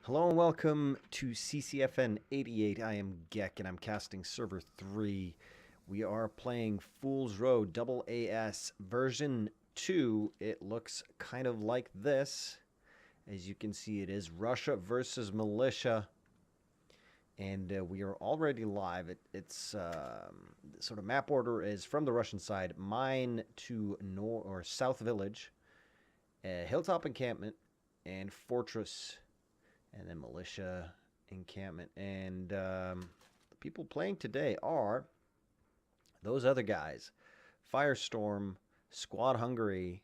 Hello and welcome to CCFN 88. I am Gek and I'm casting server 3. We are playing Fool's Row AAS version 2. It looks kind of like this. As you can see, it is Russia versus Militia. And we are already live. It's sort of map order is from the Russian side. Mine to South Village, Hilltop Encampment, and Fortress. And then Militia Encampment. And the people playing today are those other guys. FireStorm, Squad Hungary,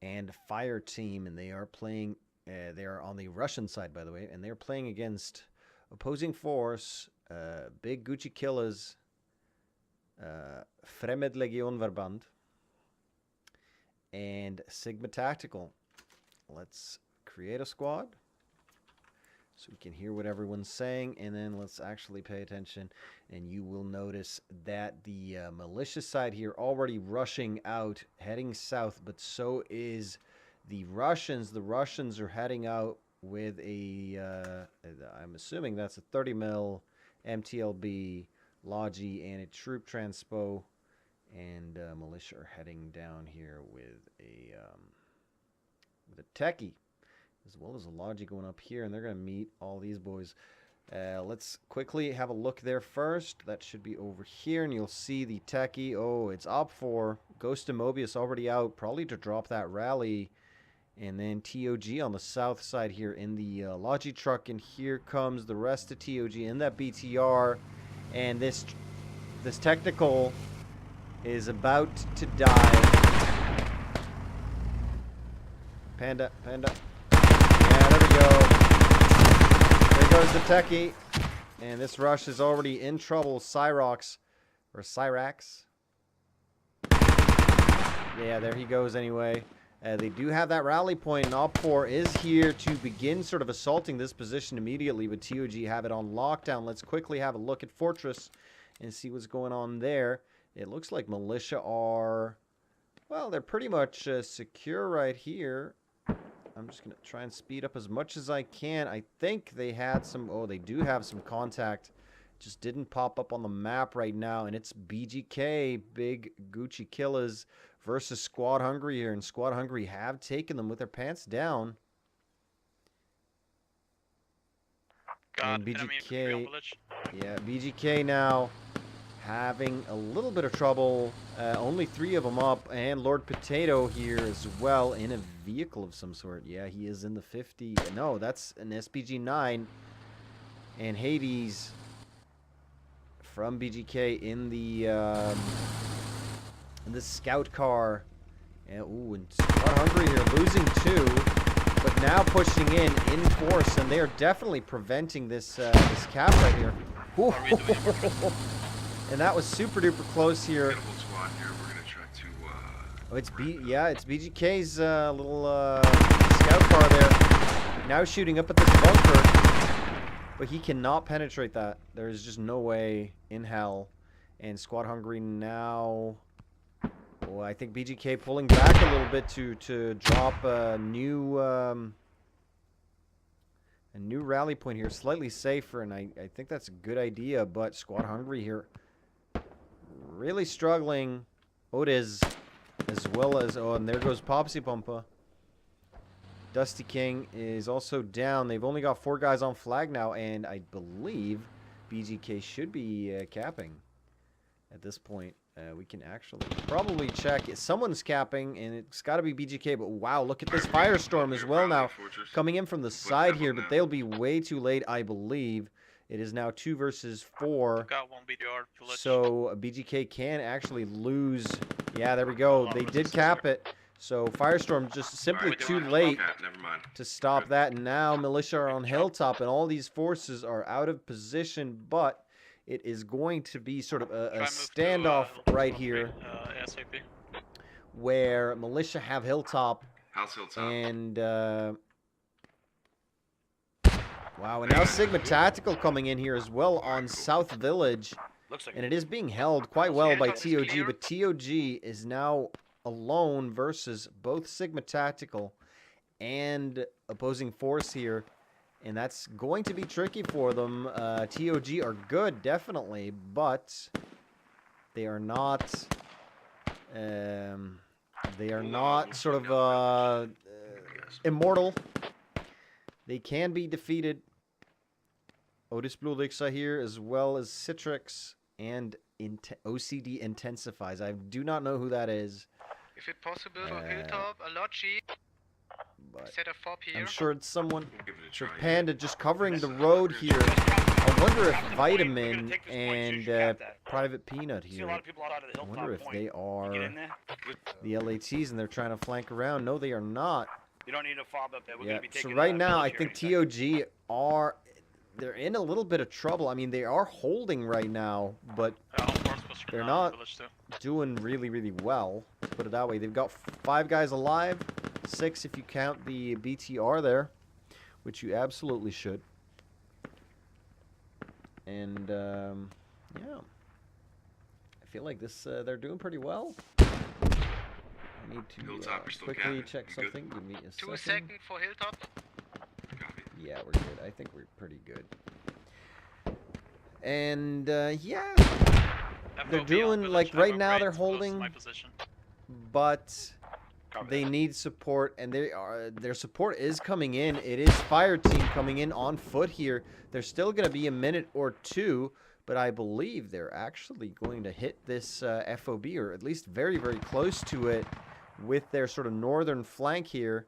and Fire Team. And they are playing, they are on the Russian side, by the way. And they're playing against opposing force, Big Gucci Killas, Fremenlegionverband, and Sigma Tactical. Let's create a squad so we can hear what everyone's saying, and then let's actually pay attention. And you will notice that the militia side here already rushing out, heading south, but so is the Russians. The Russians are heading out with a, I'm assuming that's a 30 mil MTLB Logi and a troop transpo, and militia are heading down here with a techie, as well as a Logi going up here, and they're going to meet all these boys. Let's quickly have a look there first. That should be over here, and you'll see the techie. Oh, it's OpFor. Ghost and Mobius already out, probably to drop that rally. And then TOG on the south side here in the Logi truck, and here comes the rest of TOG in that BTR. And this technical is about to die. Panda. Yeah, there we go. There goes the techie. And this rush is already in trouble. Cyrax. Yeah, there he goes anyway. They do have that rally point, and OpFor is here to begin sort of assaulting this position immediately, but TOG have it on lockdown. Let's quickly have a look at Fortress and see what's going on there. It looks like Militia are, well, they're pretty much secure right here. I'm just going to try and speed up as much as I can. I think they had some, oh, they do have some contact. Just didn't pop up on the map right now, and it's BGK, Big Gucci Killas, versus Squad Hungary here, and Squad Hungary have taken them with their pants down. God, and BGK, yeah, BGK now having a little bit of trouble. Only 3 of them up, and Lord Potato here as well in a vehicle of some sort. Yeah, he is in the 50. No, that's an SPG-9, and Hades from BGK in the scout car. And, ooh, and Squad Hungary here losing 2, but now pushing in force, and they are definitely preventing this this cap right here. And that was super duper close here. Squad here. We're gonna try to, oh, it's BGK's little scout car there. Now shooting up at this bunker, but he cannot penetrate that. There is just no way in hell. And Squad Hungary now, oh, I think BGK pulling back a little bit to drop a new rally point here, slightly safer, and I think that's a good idea. But Squad Hungary here really struggling. Otis, as well as, oh, and there goes Popsy Pumpa. Dusty King is also down. They've only got 4 guys on flag now, and I believe BGK should be capping at this point. We can actually probably check. Someone's capping, and it's got to be BGK, but wow, look at this FireStorm as well now. Coming in from the side here, but they'll be way too late, I believe. It is now 2 versus 4. Got one BDR village. So BGK can actually lose. Yeah, there we go. They did cap it. So FireStorm just simply too late to stop that. And now Militia are on Hilltop, and all these forces are out of position, but it is going to be sort of a standoff right here, where Militia have Hilltop. House Hilltop. And wow, and now Sigma Tactical coming in here as well on South Village. And it is being held quite well by TOG, but TOG is now alone versus both Sigma Tactical and opposing force here. And that's going to be tricky for them. TOG are good, definitely, but they are not... they are not sort of immortal. They can be defeated. Otis Blodixa here, as well as Citrix and OCD Intensifies. I do not know who that is. If it possible, Hilltop, a lot cheap. But Set a fob here. I'm sure it's someone. We'll give it a So try. Panda just covering the road here. I wonder if Vitamin and Private Peanut here. I wonder if they are the LATs and they're trying to flank around. No, they are not. You don't need a fob up there. We're Yeah. gonna be So taking right now, I village think here in a second. TOG are. They're in a little bit of trouble. I mean, they are holding right now, but they're not doing really, really well. Let's put it that way. They've got 5 guys alive, 6 if you count the BTR there, which you absolutely should. And yeah, I feel like this they're doing pretty well. I need to Hilltop, we're still quickly capping. check You good? something. Give me a 2 second. seconds for Hilltop. Copy. Yeah, we're good. I think we're pretty good. And yeah, they're doing like right now they're holding, but they need support, and their support is coming in. It is Fire Team coming in on foot here. They're still going to be a minute or 2, but I believe they're actually going to hit this FOB, or at least very, very close to it, with their sort of northern flank here.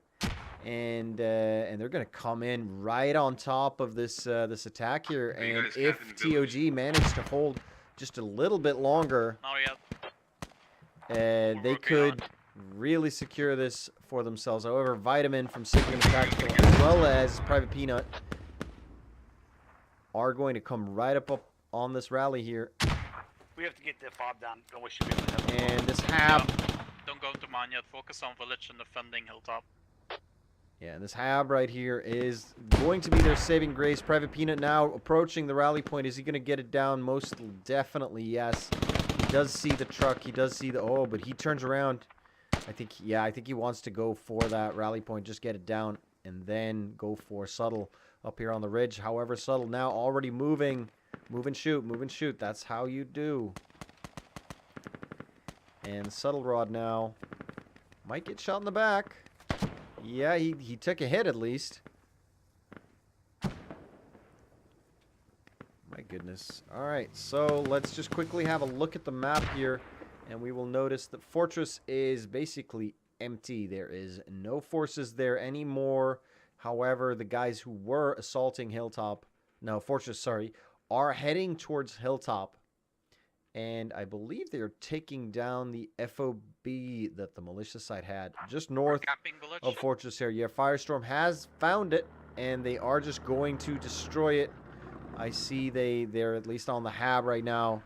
And they're going to come in right on top of this this attack here. Are you And guys if capping the village? TOG managed to hold just a little bit longer, they could really secure this for themselves. However, Vitamin from Sigma Tactical as well as Private Peanut are going to come right up on this rally here. We have to get the fob down. Then we should be able to have a fob. And this Hab, Don't go to mine yet. Focus on village and defending Hilltop. yeah, and this Hab right here is going to be their saving grace. Private Peanut now approaching the rally point. Is he going to get it down? Most definitely, yes. He does see the truck. He does see the... Oh, but he turns around. I think he wants to go for that rally point. Just get it down and then go for Subtle up here on the ridge. However, Subtle now already moving. Move and shoot. Move and shoot. That's how you do. And Subtle Rod now might get shot in the back. Yeah, he took a hit at least. My goodness. All right, so let's just quickly have a look at the map here, and we will notice that Fortress is basically empty. There is no forces there anymore. However, the guys who were assaulting Fortress, sorry, are heading towards Hilltop. And I believe they're taking down the FOB that the militia side had just north of Fortress here. Yeah, Firestorm has found it, and they are just going to destroy it. I see they're at least on the Hab right now,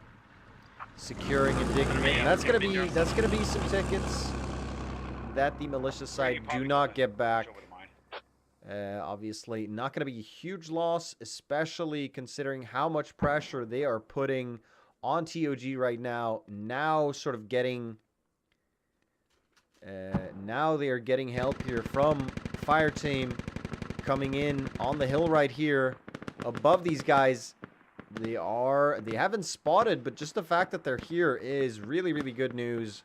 securing and digging it. And that's gonna be some tickets that the militia side do not get back. Obviously, not going to be a huge loss, especially considering how much pressure they are putting on TOG right now. Now sort of getting... now they are getting help here from Fire Team coming in on the hill right here above these guys. They haven't spotted, but just the fact that they're here is really, really good news.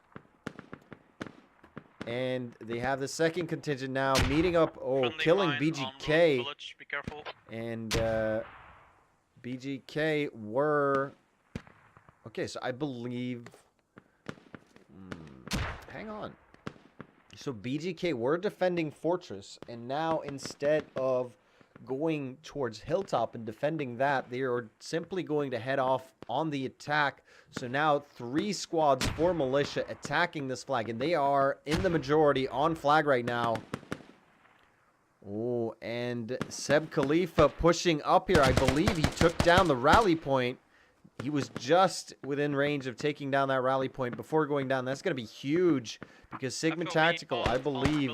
And they have the second contingent now meeting up. Oh, killing BGK. Village, be careful. And BGK were... Okay, so I believe... hang on. So BGK were defending Fortress, and now instead of going towards Hilltop and defending that, they are simply going to head off on the attack. So now 3 squads for militia attacking this flag, and they are in the majority on flag right now. Oh, and Seb Khalifa pushing up here. I believe he took down the rally point. He was just within range of taking down that rally point before going down. That's going to be huge because Sigma Tactical, I believe,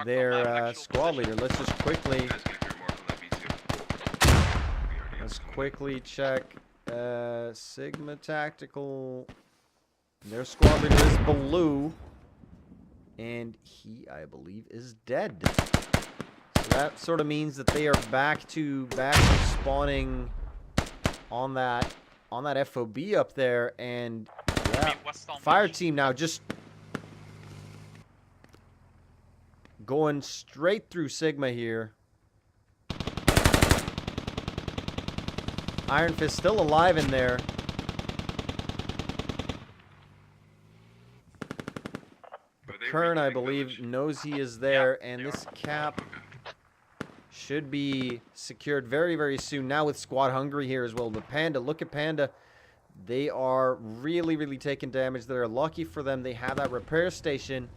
their squad leader. Let's just quickly... Let's quickly check Sigma Tactical. Their squad leader is Blue. And he, I believe, is dead. So that sort of means that they are back to spawning on that FOB up there, and yeah, fire team now just going straight through Sigma here. Iron Fist still alive in there. Kern, I believe, knows he is there, and this cap should be secured very, very soon. Now with Squad Hungary here as well. But Panda, look at Panda. They are really, really taking damage. They're lucky for them. They have that repair station.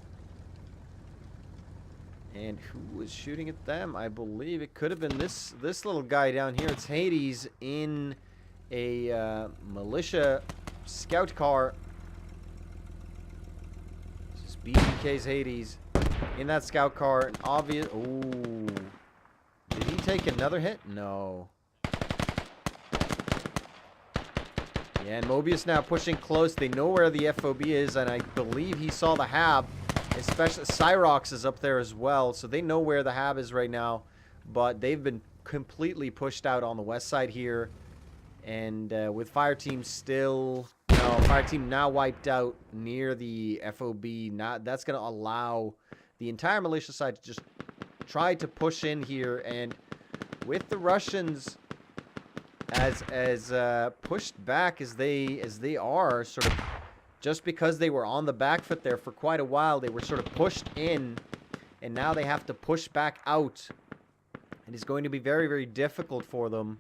And who was shooting at them? I believe it could have been this little guy down here. It's Hades in a militia scout car. BBK's Hades in that scout car. An obvious. Ooh. Did he take another hit? No. Yeah, and Mobius now pushing close. They know where the FOB is, and I believe he saw the hab. Especially Cyrox is up there as well, so they know where the hab is right now. But they've been completely pushed out on the west side here. And with fire team still... No, fire team now wiped out near the FOB. That's going to allow the entire militia side to just try to push in here. And with the Russians as pushed back as they are, sort of just because they were on the back foot there for quite a while, they were sort of pushed in, and now they have to push back out. And it's going to be very, very difficult for them.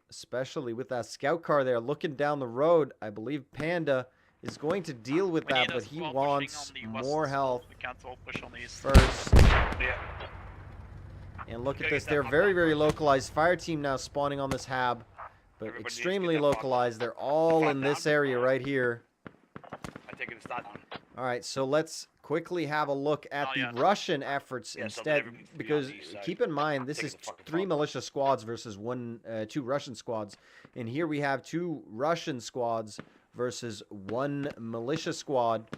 Especially with that scout car there looking down the road. I believe Panda is going to deal with that, but he wants more health first. And look at this. They're very, very localized. Fire team now spawning on this hab, but extremely localized. They're all in this area right here. All right, so let's quickly have a look at the Russian efforts instead, because keep in mind this is 3 militia squads versus 2 Russian squads, and here we have 2 Russian squads versus 1 militia squad.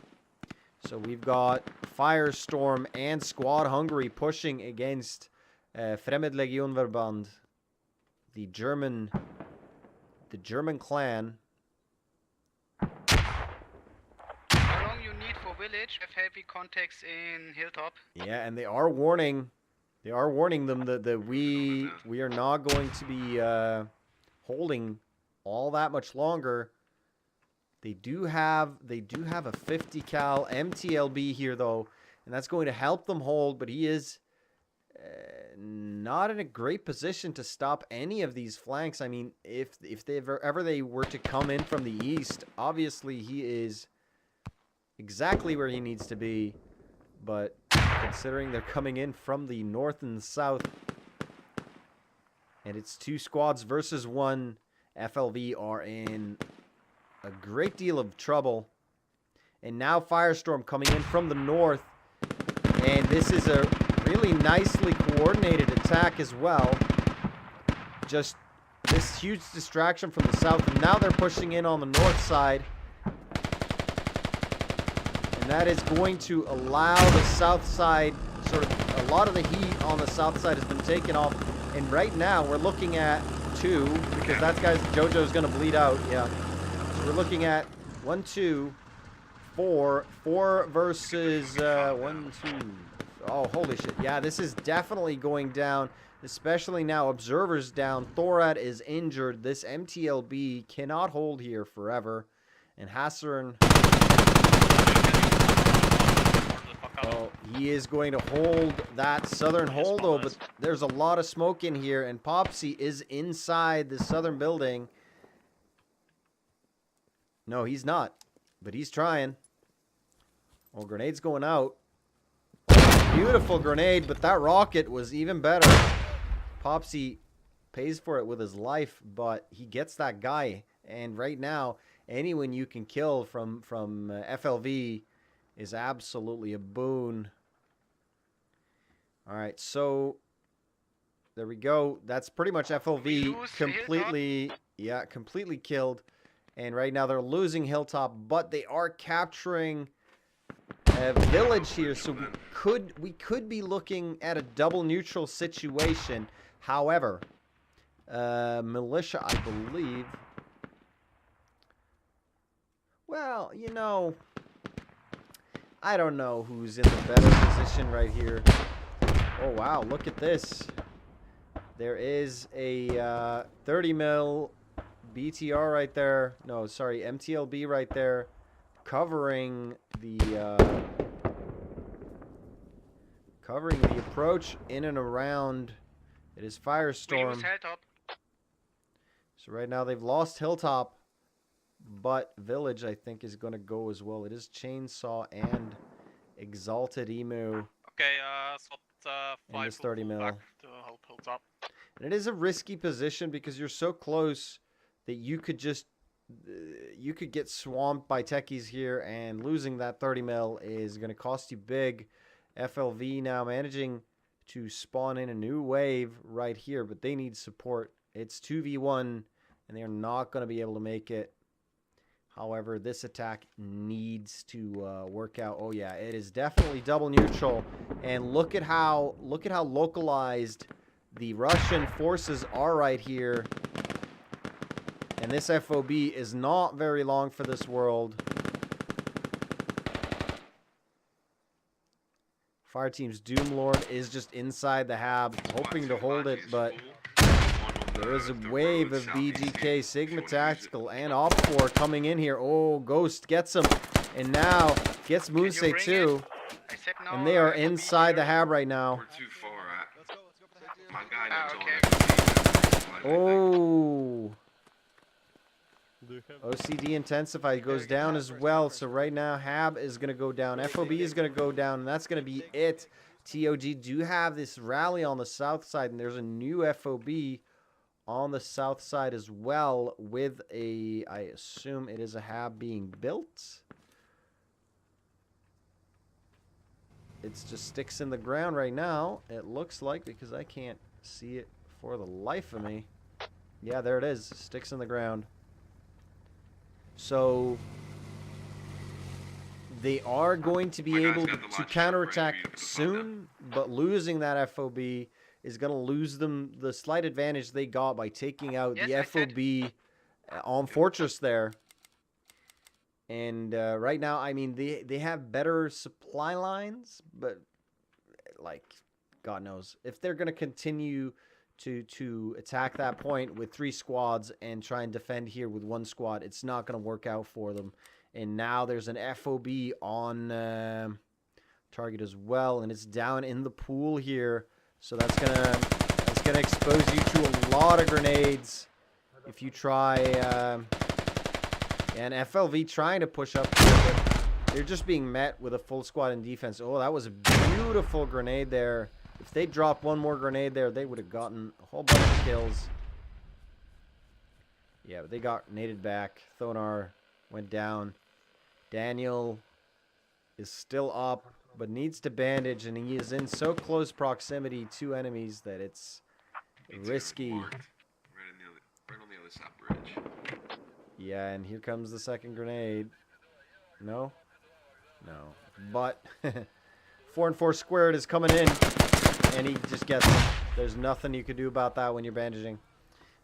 So we've got FireStorm and Squad Hungary pushing against Fremenlegionverband, the German clan. Village, have heavy contacts in Hilltop. Yeah, and they are warning them that we are not going to be holding all that much longer. They do have a 50 cal MTLB here though, and that's going to help them hold, but he is not in a great position to stop any of these flanks. I mean, if they ever they were to come in from the east, obviously he is exactly where he needs to be, but considering they're coming in from the north and south, and it's 2 squads versus 1, FLV are in a great deal of trouble. And now FireStorm coming in from the north, and this is a really nicely coordinated attack as well. Just this huge distraction from the south, and now they're pushing in on the north side. And that is going to allow the south side, sort of, a lot of the heat on the south side has been taken off. And right now, we're looking at 2, because that guy's, JoJo's going to bleed out, yeah. So we're looking at 1, 2, 4. 4 versus 1, 2. Oh, holy shit. Yeah, this is definitely going down, especially now. Observer's down. Thorad is injured. This MTLB cannot hold here forever. And Hassan... Oh, he is going to hold that southern holdo, but there's a lot of smoke in here, and Popsy is inside the southern building. No, he's not, but he's trying. Oh, grenade's going out. Beautiful grenade, but that rocket was even better. Popsy pays for it with his life, but he gets that guy, and right now, anyone you can kill from FLV is absolutely a boon. All right, so there we go. That's pretty much FLV completely, yeah, completely killed. And right now they're losing Hilltop, but they are capturing village here, so we could be looking at a double neutral situation. However, militia, I believe. Well, you know, I don't know who's in the better position right here. Oh wow, look at this. There is a 30 mil BTR right there. No, sorry, MTLB right there, covering the approach in and around. It is We FireStorm. lose Hilltop. So right now they've lost Hilltop, but Village I think is going to go as well. It is Chainsaw and Exalted Emu. Okay, SWAT And 5 this 30 will mil. pull back to help Hilltop. And it is a risky position because you're so close that you could just you could get swamped by techies here, and losing that 30 mil is going to cost you big. FLV now managing to spawn in a new wave right here, but they need support. It's 2v1 and they're not going to be able to make it. However, this attack needs to work out. Oh yeah, it is definitely double neutral, and look at how localized the Russian forces are right here. And this FOB is not very long for this world. Fire Team's Doomlord is just inside the hab, hoping to hold it, but there is a wave of BGK, Sigma Tactical, and OpFor coming in here. Oh, Ghost gets him, and now gets Moose bring too. I said no. And they are FOB inside here. the hab right now. We're too far out. My guy Ah, knows okay. all that. Oh. OCD Intensify goes down as well. So right now, Hab is going to go down. FOB is going to go down, and that's going to be it. TOG do have this rally on the south side, and there's a new FOB on the south side as well with a, I assume it is a Hab being built. It's just sticks in the ground right now, it looks like, because I can't see it for the life of me. Yeah, there it is. Sticks in the ground. So they are going to be able to counterattack soon, but losing that FOB is going to lose them the slight advantage they got by taking out the FOB on Fortress there. And right now, I mean, they have better supply lines, but like, God knows, if they're going to continue to attack that point with 3 squads and try and defend here with 1 squad, it's not going to work out for them. And now there's an FOB on target as well, and it's down in the pool here, so that's gonna expose you to a lot of grenades if you try. And FLV trying to push up here, but they're just being met with a full squad in defense. Oh, that was a beautiful grenade there. If they dropped one more grenade there, they would have gotten a whole bunch of kills. Yeah, but they got naded back. Thonar went down. Daniel is still up, but needs to bandage, and he is in so close proximity to enemies that it's risky. Right on the other side bridge. Yeah, and here comes the second grenade. No? No. But 4 and 4 squared is coming in, and he just gets it. There's nothing you can do about that when you're bandaging.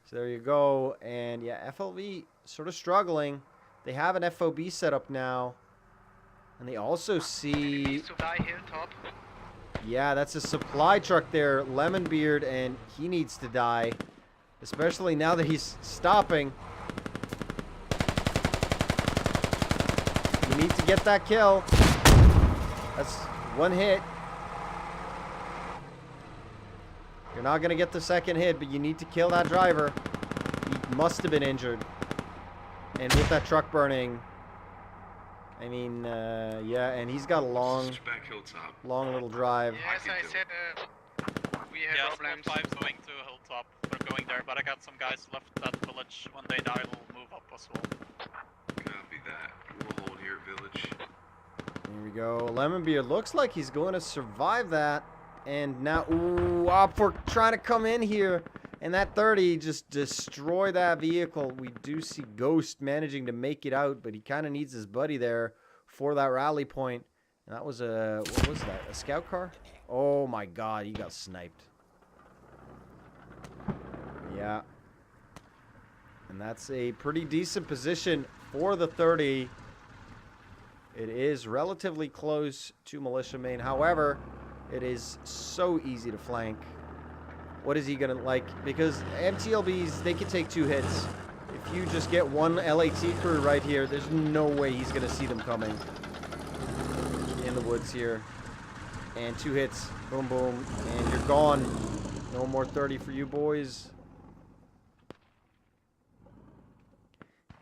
So there you go. And yeah, FLV sort of struggling. They have an FOB set up now. And they also see... Needs to die Hilltop. Yeah, that's a supply truck there, Lemonbeard, and he needs to die. Especially now that he's stopping. You need to get that kill. That's 1 hit. You're not going to get the second hit, but you need to kill that driver. He must have been injured. And with that truck burning, I mean, yeah, and he's got a long little drive. Yes, I said we have Yeah, problems. SWAT 5's going to Hilltop. They're going there, but I got some guys left at village. When they die, they'll move up as well. Copy that. We'll hold here at village. Here we go. Lemonbeard looks like he's going to survive that. And now, ooh, OpFor trying to come in here. And that 30 just destroy that vehicle. We do see Ghost managing to make it out, but he kind of needs his buddy there for that rally point. That was a, what was that? A scout car? Oh my god, he got sniped. Yeah. And that's a pretty decent position for the 30. It is relatively close to Militia Main. However, it is so easy to flank. What is he going to like? Because MTLBs, they can take 2 hits. If you just get one LAT crew right here, there's no way he's going to see them coming. In the woods here. And 2 hits. Boom, boom. And you're gone. No more 30 for you boys.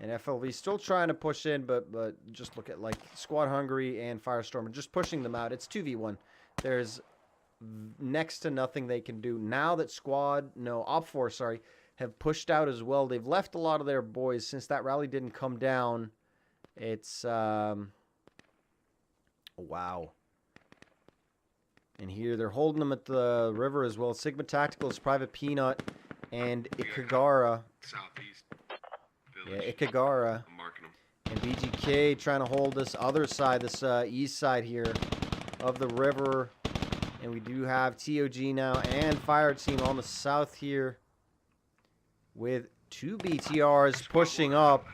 And FLV still trying to push in, but just look at like Squad Hungary and FireStorm are just pushing them out. It's 2v1. There's next to nothing they can do. Now that OpFor, sorry, have pushed out as well. They've left a lot of their boys since that rally didn't come down. It's wow. And here they're holding them at the river as well. Sigma Tacticals, Private Peanut, and Ikagara. Southeast. Yeah, Ikagara. I'm marking them. And BGK trying to hold this other side, this east side here of the river. And we do have TOG now and Fire Team on the south here with 2 BTRs pushing up,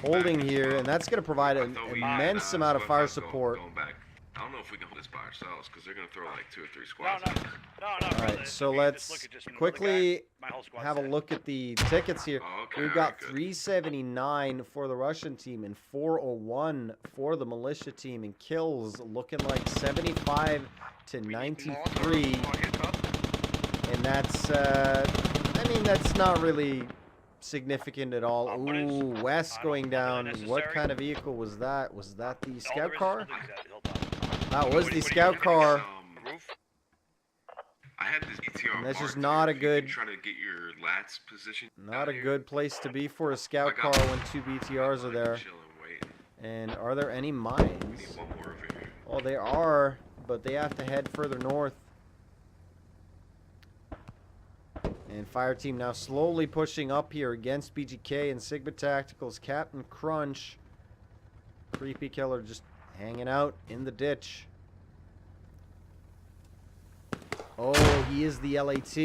holding here. And that's going to provide an immense amount of fire support. Going back. I don't know if we can hold this by ourselves because they're going to throw like 2 or 3 squads. No. All right, so let's quickly have a look at the tickets here. We've got 379 for the Russian team and 401 for the militia team, and kills looking like 75 to 93. And that's, I mean, that's not really significant at all. Ooh, West going down. What kind of vehicle was that? Was that the scout car? That was the scout car. I had this BTR. And that's just not a good. Trying to get your lats position. Not a good place to be for a scout car when 2 BTRs are there. And are there any mines? Oh, they are, but they have to head further north. And Fire Team now slowly pushing up here against BGK and Sigma Tacticals. Captain Crunch. Creepy Killer just hanging out in the ditch. Oh, he is the LAT.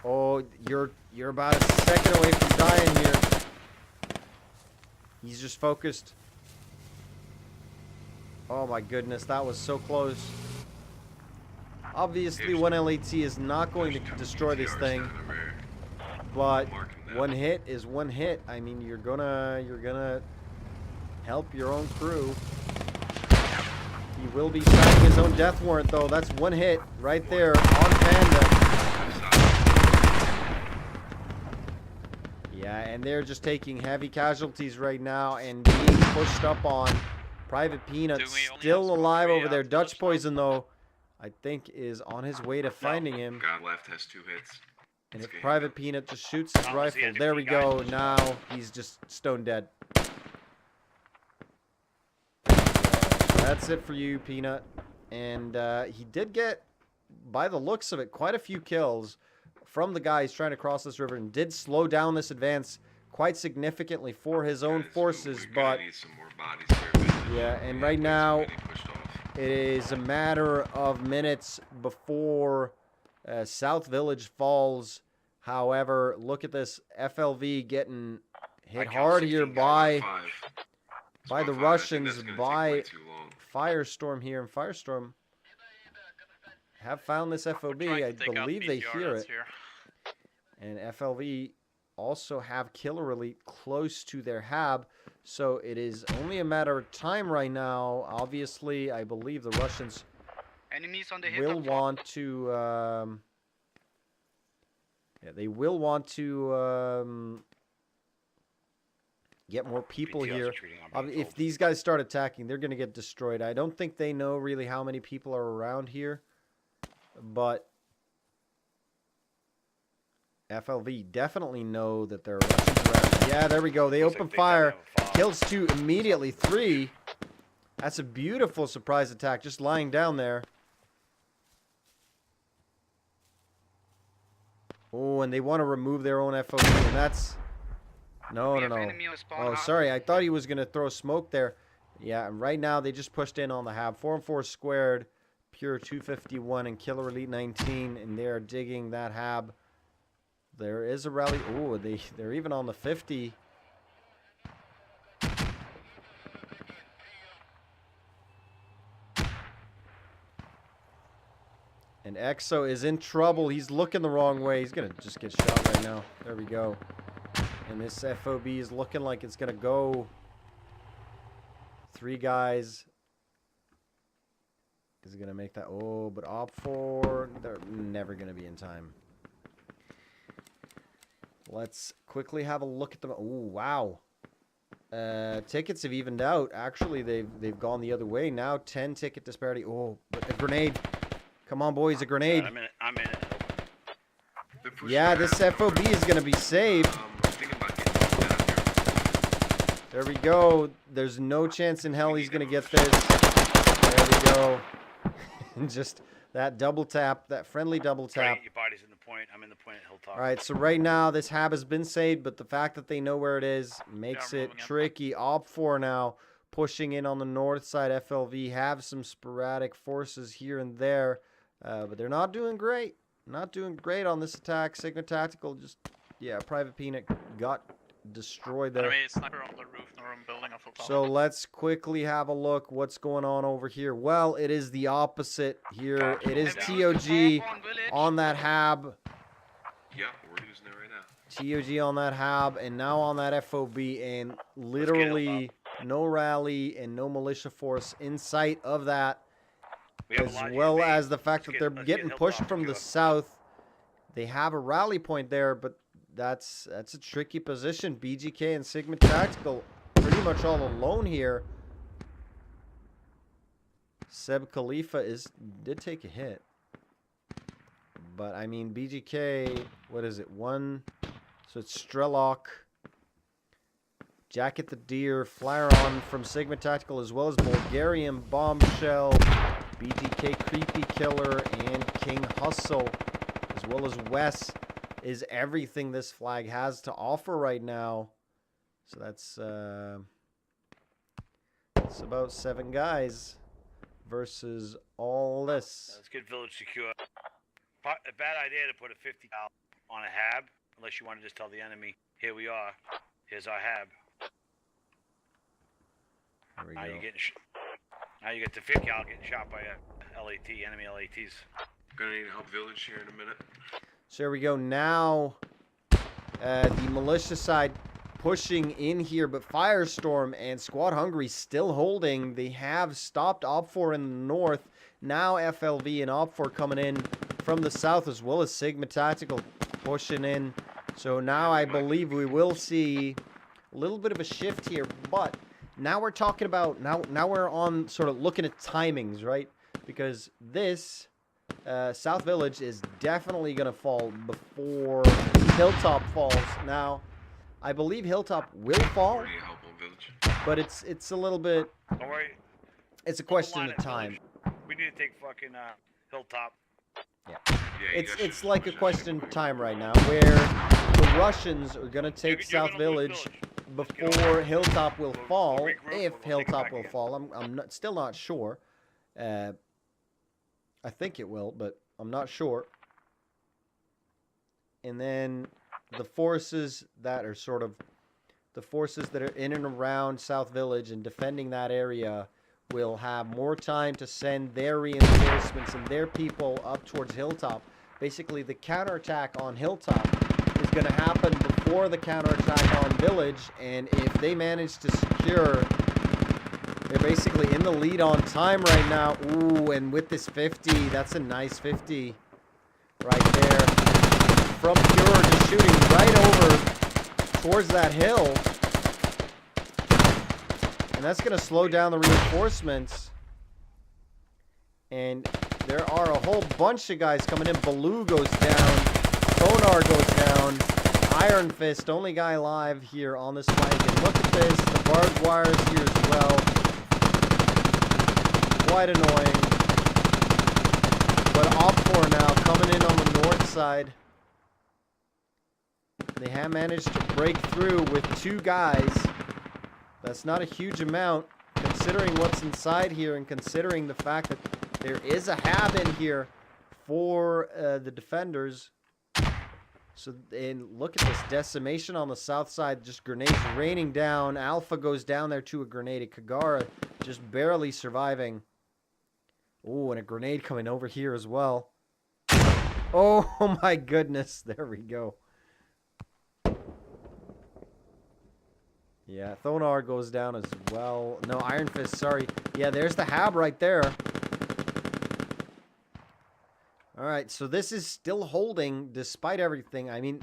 Oh, you're about a second away from dying here. He's just focused. Oh my goodness, that was so close. Obviously, one LAT is not going to destroy this thing, but one hit is one hit. I mean, you're gonna help your own crew. He will be signing his own death warrant, though. That's one hit right there on Panda. Yeah, and they're just taking heavy casualties right now and being pushed up on. Private Peanut still alive over there. Dutch Poison, though, I think is on his way to finding him. God left has 2 hits. And if Private Peanut just shoots his rifle, there we go. Now he's just stone dead. That's it for you, Peanut. And he did get, by the looks of it, quite a few kills from the guys trying to cross this river, and did slow down this advance quite significantly for his own forces. But need some more bodies here, yeah, and right now it is a matter of minutes before South Village falls. However, look at this FLV getting hit hard here by the Russians, by FireStorm here. And FireStorm have found this FOB. I believe they hear it. And FLV also have Killer Elite close to their hab. So it is only a matter of time right now. Obviously, I believe the Russians Enemies on the will want to... yeah, they will want to... get more people here. If these guys start attacking, they're going to get destroyed. I don't think they know really how many people are around here, but FLV definitely know that there are Russians around. Yeah, there we go. They open fire. Kills 2 immediately. 3. That's a beautiful surprise attack, just lying down there. Oh, and they want to remove their own FOB, and that's... No. Oh, sorry. I thought he was going to throw smoke there. Yeah, and right now they just pushed in on the hab. 4 and 4 squared, pure 251 and Killer Elite 19, and they are digging that hab. There is a rally. Oh, they're even on the 50. And Exo is in trouble. He's looking the wrong way. He's going to just get shot right now. There we go. And this FOB is looking like it's going to go. 3 guys. Is going to make that. Oh, but OpFor, they're never going to be in time. Let's quickly have a look at them. Oh, wow. Tickets have evened out. Actually, they've gone the other way. Now 10 ticket disparity. Oh, but a grenade. Come on, boys, a grenade. I'm in it. Yeah, this FOB is going to be saved. I'm thinking about getting down here. There we go. There's no chance in hell he's going to get this. There we go. Just that double tap, that friendly double tap. Your body's in the point. I'm in the point at Hilltop. All right, so right now this hab has been saved, but the fact that they know where it is makes it tricky. OpFor now pushing in on the north side. FLV have some sporadic forces here and there, but they're not doing great. Not doing great on this attack. Sigma Tactical just, yeah, Private Peanut got destroyed there. Enemy sniper on the roof, no room building off Hilltop. So let's quickly have a look what's going on over here. Well, it is the opposite here. It is TOG on that hab. Yeah, we're losing it right now. TOG on that hab and now on that FOB, and literally no rally and no militia force in sight of that, as well as the fact that they're getting pushed from the south. They have a rally point there, but that's a tricky position. BGK and Sigma Tactical pretty much all alone here. Seb Khalifa did take a hit. But, I mean, BGK, what is it? 1. So it's Strelok. Jacket the Deer. Flyer on from Sigma Tactical, as well as Bulgarian Bombshell. BGK Creepy Killer and King Hustle, as well as Wes, is everything this flag has to offer right now. So that's about 7 guys versus all this. Let's get village secure. A bad idea to put a 50 on a hab, unless you want to just tell the enemy, here we are, here's our hab. There we Now go. you're getting now you get the 50 cal getting shot by a LAT, enemy LATs. Gonna need to help village here in a minute. So there we go. Now the militia side pushing in here, but FireStorm and Squad Hungary still holding. They have stopped OpFor in the north. Now FLV and OpFor coming in from the south, as well as Sigma Tactical pushing in. So now I believe we will see a little bit of a shift here, but now we're talking about, now we're on sort of looking at timings, right? Because this South Village is definitely going to fall before Hilltop falls. Now, I believe Hilltop will fall, Already help on village. but it's a little bit, Don't worry. it's a question of time. We need to take fucking Hilltop. Yeah, It's like a question of time right now, where the Russians are going to take South Village before Hilltop will fall, if Hilltop will fall. I'm still not sure. I think it will, but I'm not sure. And then the forces that are sort of the forces that are in and around South Village and defending that area will have more time to send their reinforcements and their people up towards Hilltop. Basically, the counterattack on Hilltop is going to happen before the counterattack on Village, and if they manage to secure, they're basically in the lead on time right now. Ooh, and with this 50, that's a nice 50 right there. From Pure, just shooting right over towards that hill. And that's going to slow down the reinforcements. And there are a whole bunch of guys coming in. Baloo goes down. Tonar goes down. Iron Fist, only guy alive here on this flank. And look at this. The barbed wire is here as well. Quite annoying. But OpFor now coming in on the north side. They have managed to break through with 2 guys. That's not a huge amount. considering what's inside here and considering the fact that there is a hab in here for the defenders. So, and look at this decimation on the south side. Just grenades raining down. Alpha goes down there to a grenade. Kagara just barely surviving. Oh, and a grenade coming over here as well. Oh my goodness. There we go. Yeah, Thonar goes down as well. No, Iron Fist, sorry. Yeah, there's the hab right there. Alright, so this is still holding despite everything. I mean,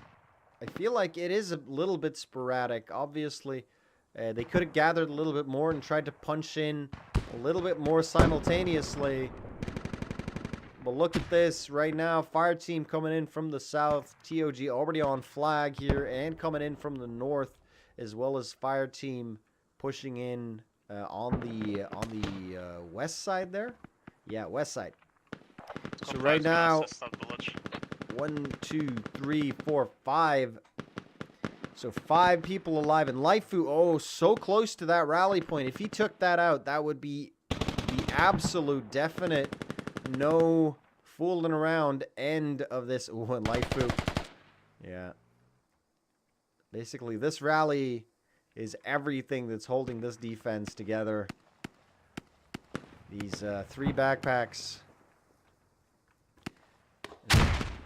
I feel like it is a little bit sporadic. Obviously, they could have gathered a little bit more and tried to punch in a little bit more simultaneously. But look at this right now. Fire team coming in from the south. TOG already on flag here and coming in from the north, as well as fire team pushing in on the west side there. Yeah, west side. So right now, 1, 2, 3, 4, 5. So 5 people alive. And Laifu, oh, so close to that rally point. If he took that out, that would be the absolute definite no fooling around end of this. Ooh, and Laifu. Yeah. Basically, this rally is everything that's holding this defense together. These 3 backpacks.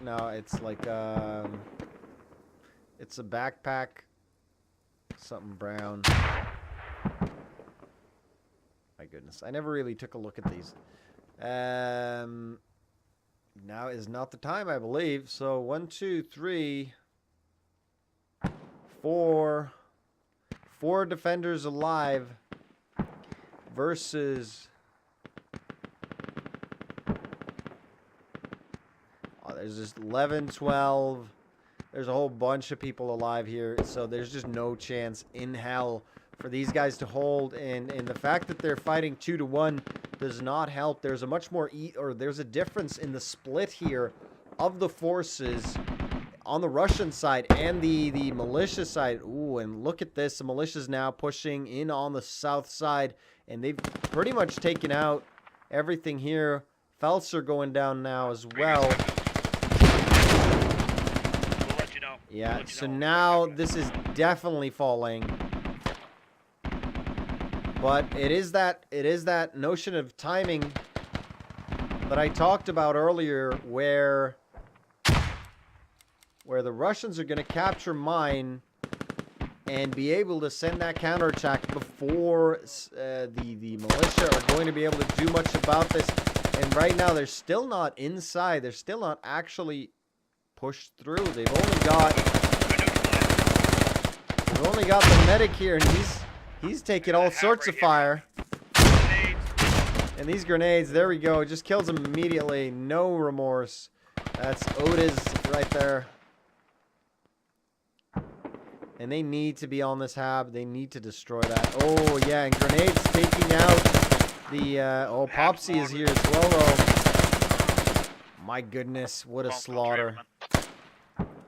No, it's like it's a backpack, something brown. My goodness, I never really took a look at these. Now is not the time, I believe. So 1, 2, 3, 4 defenders alive versus. There's just 11, 12. There's a whole bunch of people alive here. So there's just no chance in hell for these guys to hold. And the fact that they're fighting 2 to 1 does not help. There's a much more there's a difference in the split here of the forces on the Russian side and the militia side. Ooh, and look at this. The militia's now pushing in on the south side. And they've pretty much taken out everything here. Felser going down now as well. Yeah, so now this is definitely falling. But it is that notion of timing that I talked about earlier where the Russians are going to capture mine and be able to send that counterattack before the militia are going to be able to do much about this. And right now they're still not inside. They're still not actually pushed through. They've only got the medic here, and he's taking all sorts of fire. And these grenades, there we go, just kills him immediately. No remorse. That's Otis right there. And they need to be on this hab. They need to destroy that. Oh yeah, and grenades taking out the Popsy is here as well though. My goodness, what a slaughter.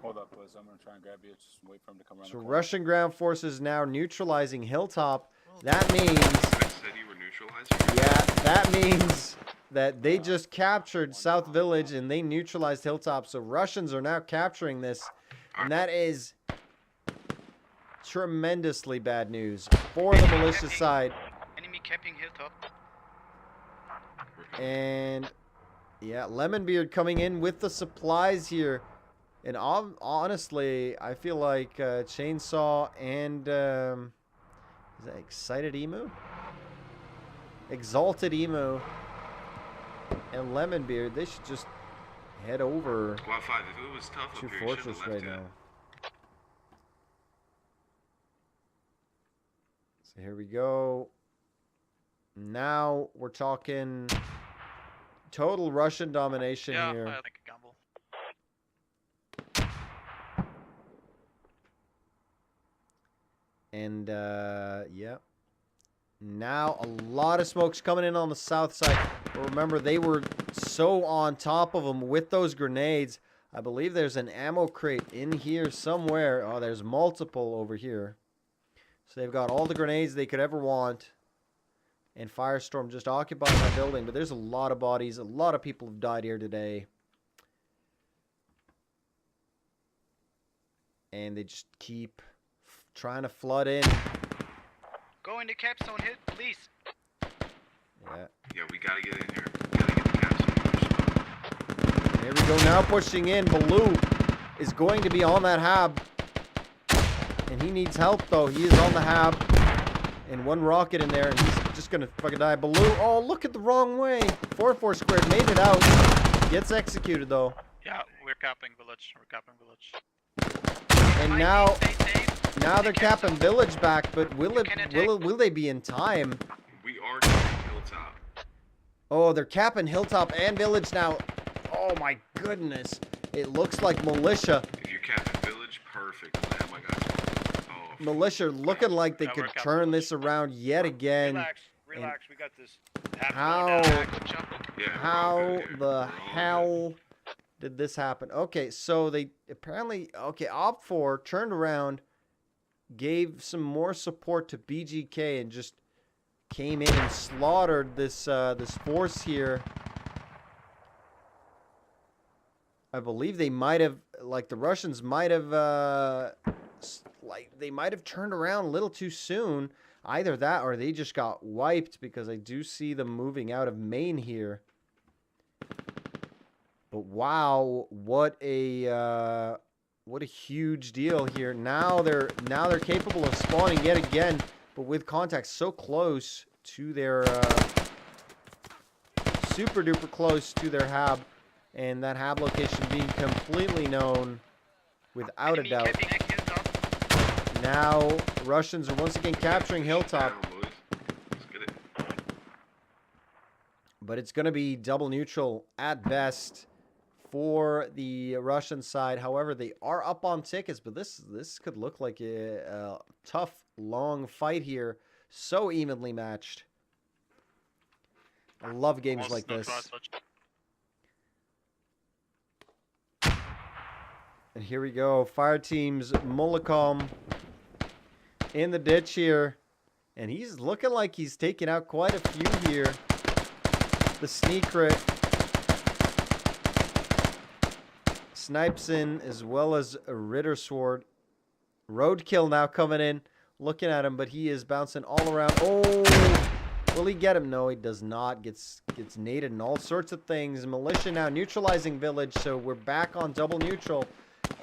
Hold up, boys. I'm going to try and grab you. Just wait for him to come around. So Russian ground forces now neutralizing Hilltop. That means... I said you were neutralizing? Yeah, that means that they just captured South Village and they neutralized Hilltop. So Russians are now capturing this. And that is tremendously bad news for the militia side. Enemy capping Hilltop. And... yeah, Lemonbeard coming in with the supplies here. And honestly, I feel like Chainsaw and is that Excited Emu? Exalted Emu and Lemonbeard, they should just head over Squad 5, if it was tough to up here, you should've Fortress left right it. now. So here we go. Now we're talking total Russian domination Yeah, here. I think a gamble. And, yeah. Now, a lot of smoke's coming in on the south side. But remember, they were so on top of them with those grenades. I believe there's an ammo crate in here somewhere. Oh, there's multiple over here. So they've got all the grenades they could ever want. And FireStorm just occupying that building. But there's a lot of bodies. A lot of people have died here today. And they just keep trying to flood in. Go in the capstone hill, please. Yeah. Yeah, we gotta get in here. We gotta get the capsule. There we go. Now pushing in. Baloo is going to be on that hab. And he needs help, though. He is on the hab. And one rocket in there, and he's just going to fucking die. Baloo. Oh, look at the wrong way. 4-4 squared. Made it out. Gets executed, though. Yeah, we're capping village. We're capping village. And My now... team, stay safe. Now they're capping village back, but will You can attack. will they be in time? We are getting Hilltop. Oh, they're capping Hilltop and village now. Oh my goodness. It looks like militia. If you're capping village, perfect. I have my guys. Oh, Militia looking like they Yeah, could we're capping turn village. this around yet again. Relax, we got this. Have How Good job. yeah, we're all how good here. the We're all hell did this happen? Okay, so they apparently OpFor turned around, gave some more support to BGK and just came in and slaughtered this this force here. I believe they might have, like the Russians might have, they might have turned around a little too soon. Either that or they just got wiped, because I do see them moving out of main here. But wow, what a huge deal here. Now they're capable of spawning yet again, but with contacts so close to their super duper close to their hab, and that hab location being completely known without a Enemy doubt. capping at hilltop. Now Russians are once again capturing Hilltop, Down, boys. Let's get it. but it's going to be double neutral at best for the Russian side. However, they are up on tickets, but this could look like a tough, long fight here. So evenly matched. I love games like this. And here we go. Fire team's Mullicom in the ditch here. And he's looking like he's taking out quite a few here. The sneak crit. Snipes in as well as a Ritter Sword. Roadkill now coming in. Looking at him, but he is bouncing all around. Oh! Will he get him? No, he does not. Gets naded and all sorts of things. Militia now neutralizing village, so we're back on double neutral.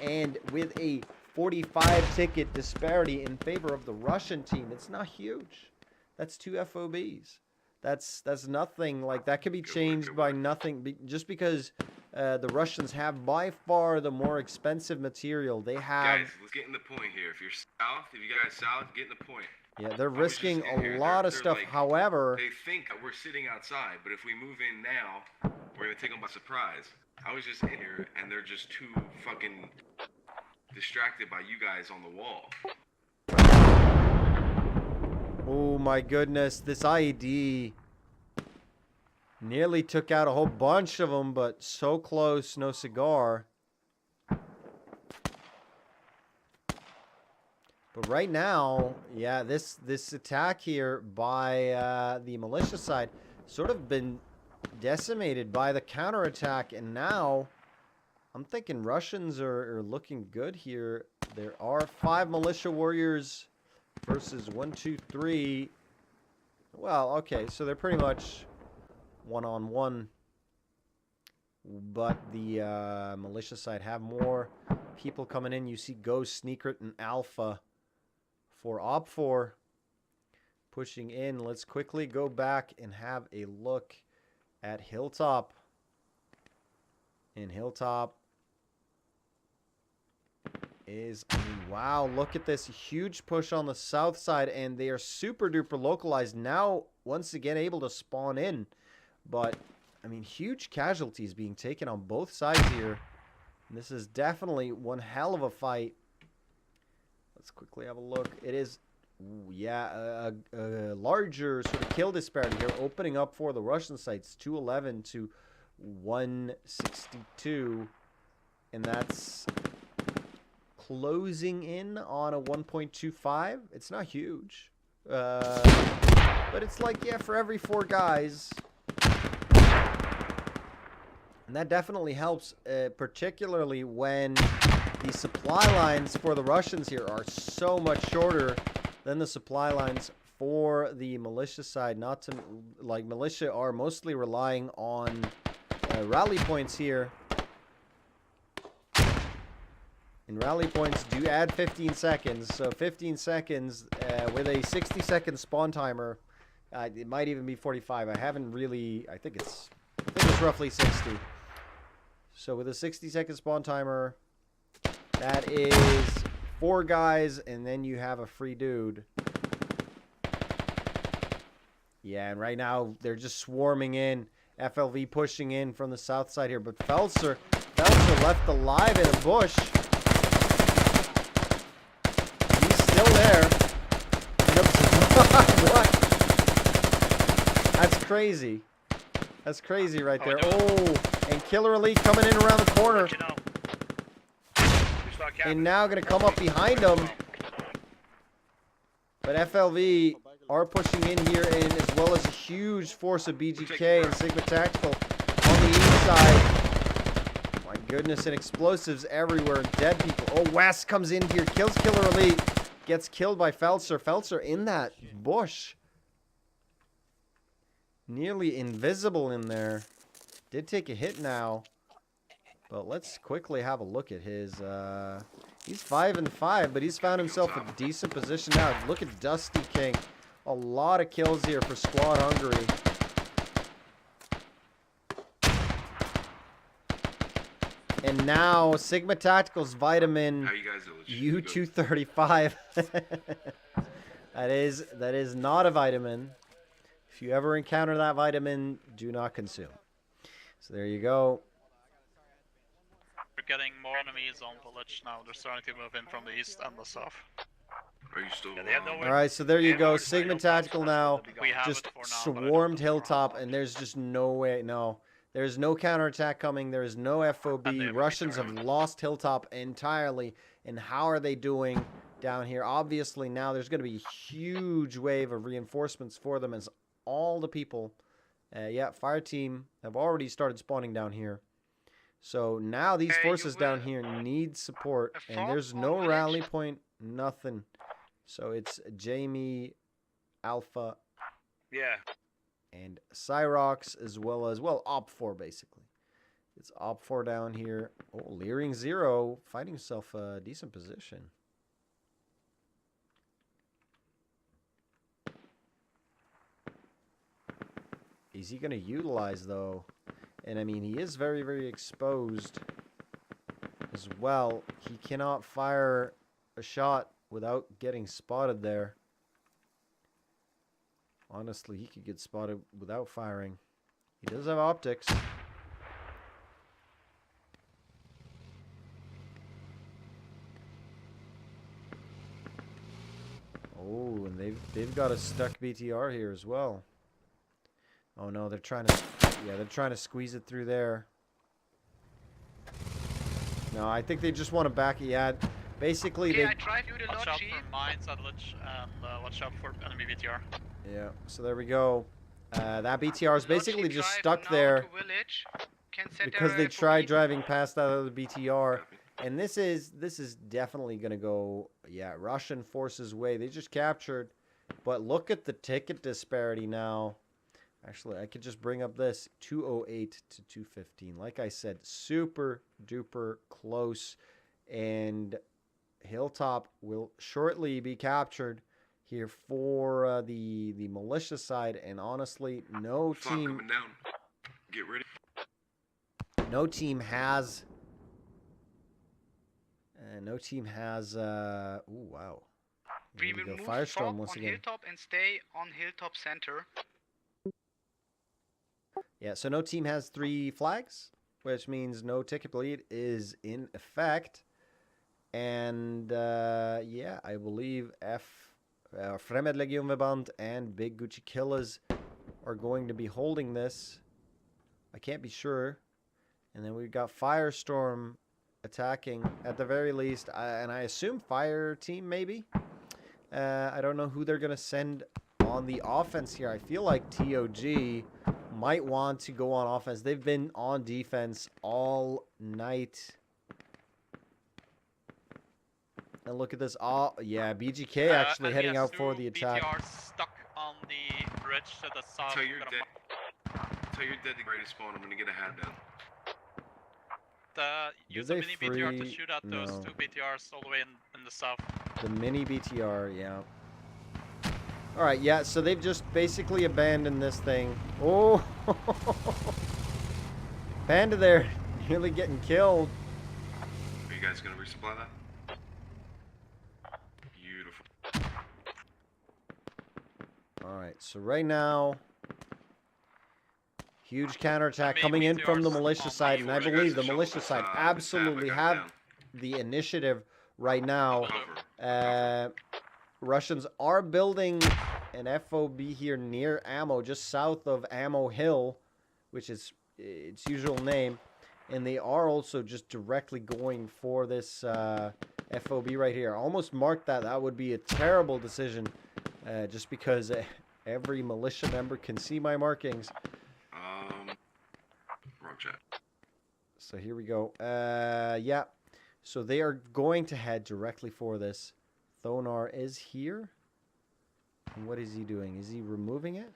And with a 45 ticket disparity in favor of the Russian team, it's not huge. That's 2 FOBs. That's nothing. Like, that could be changed by nothing. Just because the Russians have by far the more expensive material. They have... Guys, let's get in the point here. If you're south, if you guys south, get in the point. Yeah, they're was risking just in here. a lot of They're stuff. like- However... They think that we're sitting outside, but if we move in now, we're gonna take them by surprise. I was just in here, and they're just too fucking distracted by you guys on the wall. Oh my goodness, this IED nearly took out a whole bunch of them, but so close, no cigar. But right now, yeah, this attack here by the militia side sort of been decimated by the counterattack, and now I'm thinking Russians are looking good here. There are 5 militia warriors versus 1, 2, 3. Well, okay, so they're pretty much one-on-one. But the militia side have more people coming in. You see Ghost, Sneaker, and Alpha for OpFor pushing in. Let's quickly go back and have a look at Hilltop. And Hilltop is, I mean, wow, look at this huge push on the south side, and they are super duper localized now, once again able to spawn in. But I mean, huge casualties being taken on both sides here, and this is definitely one hell of a fight. Let's quickly have a look. It is, ooh, yeah, a larger sort of kill disparity here, opening up for the Russian sides, 211 to 162, and that's closing in on a 1.25. It's not huge. But it's like, yeah, for every 4 guys. And that definitely helps, particularly when the supply lines for the Russians here are so much shorter than the supply lines for the militia side. Not to, like, militia are mostly relying on rally points here. And rally points do add 15 seconds. So 15 seconds with a 60-second spawn timer. It might even be 45. I haven't really... I think it's roughly 60. So with a 60-second spawn timer, that is 4 guys, and then you have a free dude. Yeah, and right now they're just swarming in. FLV pushing in from the south side here, but Felser left alive in a bush. He's still there. What? That's crazy. That's crazy right there. Oh, and Killer Elite coming in around the corner. And now going to come up behind him. But FLV are pushing in here, and as well as a huge force of BGK and Sigma Tactical on the east side. My goodness, and explosives everywhere. Dead people. Oh, West comes in here, kills Killer Elite. Gets killed by Felser. Felser in that bush. Nearly invisible in there. Did take a hit now. But let's quickly have a look at his... he's 5-5, but he's found himself a decent position now. Look at Dusty King. A lot of kills here for Squad Hungary. And now Sigma Tactical's Vitamin U235. That is not a vitamin. If you ever encounter that vitamin, do not consume. So there you go. We're getting more enemies on village now. They're starting to move in from the east and the south. Are you still? All right, so there you go. Sigma Tactical now We have just it for now, but I don't swarmed know for Hilltop, how long. and there's just no way. No, there's no counterattack coming. There is no FOB. And they have a Russians have return. lost Hilltop entirely. And how are they doing down here? Obviously, now there's going to be a huge wave of reinforcements for them as all the people, yeah, fire team have already started spawning down here. So now these forces down here need support, and there's no rally point, nothing. So it's Jamie, Alpha, Yeah. and Cyrox, as well as, well, OpFor, basically. It's OpFor down here. Oh, Leering Zero, finding himself a decent position. Is he going to utilize, though? And, I mean, he is very, very exposed as well. He cannot fire a shot without getting spotted there. Honestly, he could get spotted without firing. He does have optics. Oh, and they've got a stuck BTR here as well. Oh no, they're trying to squeeze it through there. No, I think they just want to back. Yeah, basically Okay, they. I drive you to Watch Lord out G. for mines at village, and watch out for enemy BTR. Yeah, so there we go. That BTR is Lord basically G, just drive stuck now there to village. Can set because their they FOB. tried driving past that other BTR. And this is definitely gonna go, yeah, Russian forces way. They just captured, but look at the ticket disparity now. Actually, I could just bring up this 208 to 215. Like I said, super duper close, and Hilltop will shortly be captured here for the militia side. And honestly, no Fog team, coming down. Get ready. no team has. No team has. Ooh, wow. We Here will go. move FireStorm fog once on again. Hilltop and stay on Hilltop Center. Yeah, so no team has 3 flags, which means no ticket bleed is in effect. And yeah, I believe Fremenlegionverband and Big Gucci Killas are going to be holding this. I can't be sure. And then we've got FireStorm attacking at the very least, and I assume Fire Team maybe. I don't know who they're going to send on the offense here. I feel like TOG might want to go on offense. They've been on defense all night. And look at this. Oh, yeah, BGK actually heading out for the attack. BTR stuck on the bridge to the south. Tell your dead the greatest spawn. I'm gonna get a hat down. Use they the mini BTR to free? shoot at those No. two BTRs all the way in the south. The mini BTR, yeah. All right, yeah, so they've just basically abandoned this thing. Oh! Panda there, nearly getting killed. Are you guys gonna resupply that? Beautiful. All right, so right now, huge counterattack Maybe coming in from the BTRs militia on side, the and I You believe guys the show militia us, side tab, absolutely I got have down. the initiative right now. Cover. Russians are building an FOB here near Ammo, just south of Ammo Hill, which is its usual name. And they are also just directly going for this FOB right here. I almost marked that. That would be a terrible decision just because every militia member can see my markings. Wrong chat. So here we go. Yeah. So they are going to head directly for this. Thonar is here. And what is he doing? Is he removing it?